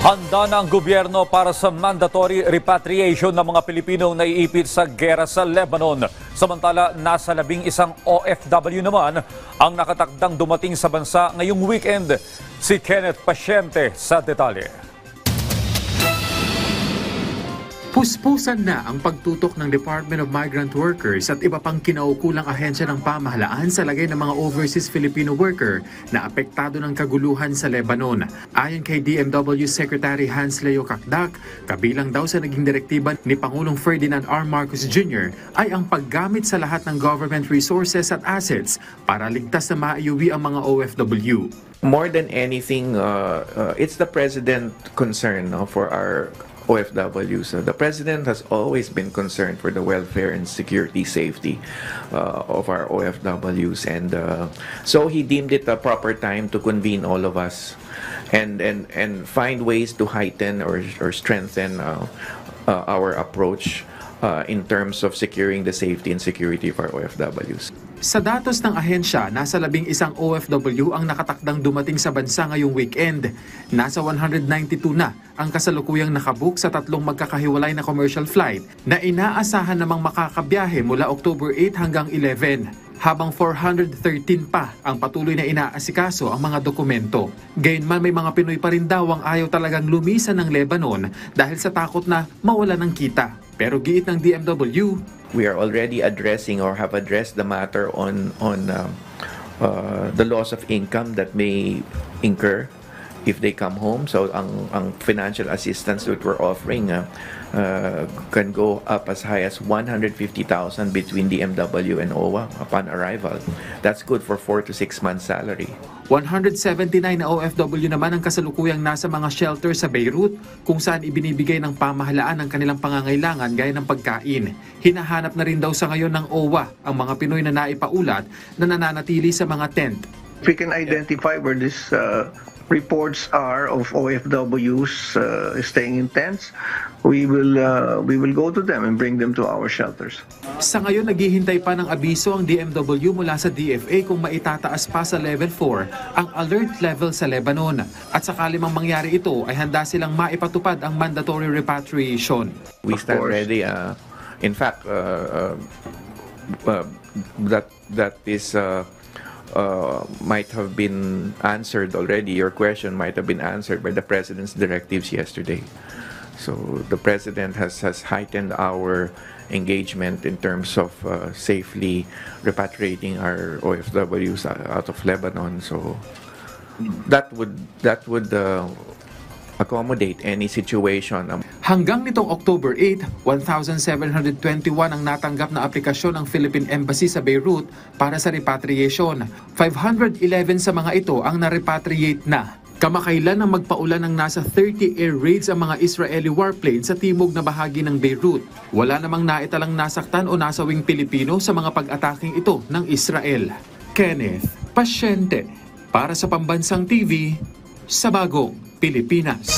Handa na ang gobyerno para sa mandatory repatriation ng mga Pilipinong naiipit sa gera sa Lebanon. Samantala, nasa 11 OFW naman ang nakatakdang dumating sa bansa ngayong weekend. Si Kenneth Pasyente sa detalye. Puspusan na ang pagtutok ng Department of Migrant Workers at iba pang kinaukulang ahensya ng pamahalaan sa lagay ng mga overseas Filipino worker na apektado ng kaguluhan sa Lebanon. Ayon kay DMW Secretary Hans Leo Kakdak, kabilang daw sa naging direktiba ni Pangulong Ferdinand R. Marcos Jr. ay ang paggamit sa lahat ng government resources at assets para ligtas na maiuwi ang mga OFW. More than anything, it's the President concern for our OFWs. The President has always been concerned for the welfare and security safety of our OFWs, and so he deemed it a proper time to convene all of us and find ways to heighten or strengthen our approach in terms of securing the safety and security of our OFWs. Sa datos ng ahensya, nasa 11 OFW ang nakatakdang dumating sa bansa ngayong weekend. Nasa 192 na ang kasalukuyang nakabook sa tatlong magkakahiwalay na commercial flight na inaasahan namang makakabiyahe mula October 8 hanggang 11. Habang 413 pa ang patuloy na inaasikaso ang mga dokumento. Gayunman may mga Pinoy pa rin daw ang ayaw talagang lumisan ng Lebanon dahil sa takot na mawala ng kita. Pero giit ng DMW, we are already addressing or have addressed the matter on the loss of income that may incur if they come home. So ang financial assistance that we're offering can go up as high as 150,000 between DMW and OWA upon arrival. That's good for 4 to 6 months salary. 179 na OFW naman ang kasalukuyang nasa mga shelter sa Beirut kung saan ibinibigay ng pamahalaan ang kanilang pangangailangan gaya ng pagkain. Hinahanap na rin daw sa ngayon ng OWA ang mga Pinoy na naipaulat na nananatili sa mga tent. If we can identify where these reports are of OFWs staying in tents, we will go to them and bring them to our shelters. Sa ngayon, naghihintay pa ng abiso ang DMW mula sa DFA kung maitataas pa sa level 4 ang alert level sa Lebanon. At sakali mang mangyari ito, ay handa silang maipatupad ang mandatory repatriation. We stand ready. In fact, that is might have been answered already. Your question might have been answered by the President's directives yesterday. So the President has heightened our engagement in terms of safely repatriating our OFWs out of Lebanon. So that would accommodate any situation. Hanggang nitong October 8, 1,721 ang natanggap na aplikasyon ng Philippine Embassy sa Beirut para sa repatriation. 511 sa mga ito ang na-repatriate na. Kamakailan ang magpaulan ng nasa 30 air raids ang mga Israeli warplanes sa timog na bahagi ng Beirut. Wala namang naitalang nasaktan o nasawing Pilipino sa mga pag-ataking ito ng Israel. Kenneth Pasyente para sa Pambansang TV sa Bagong Pilipinas.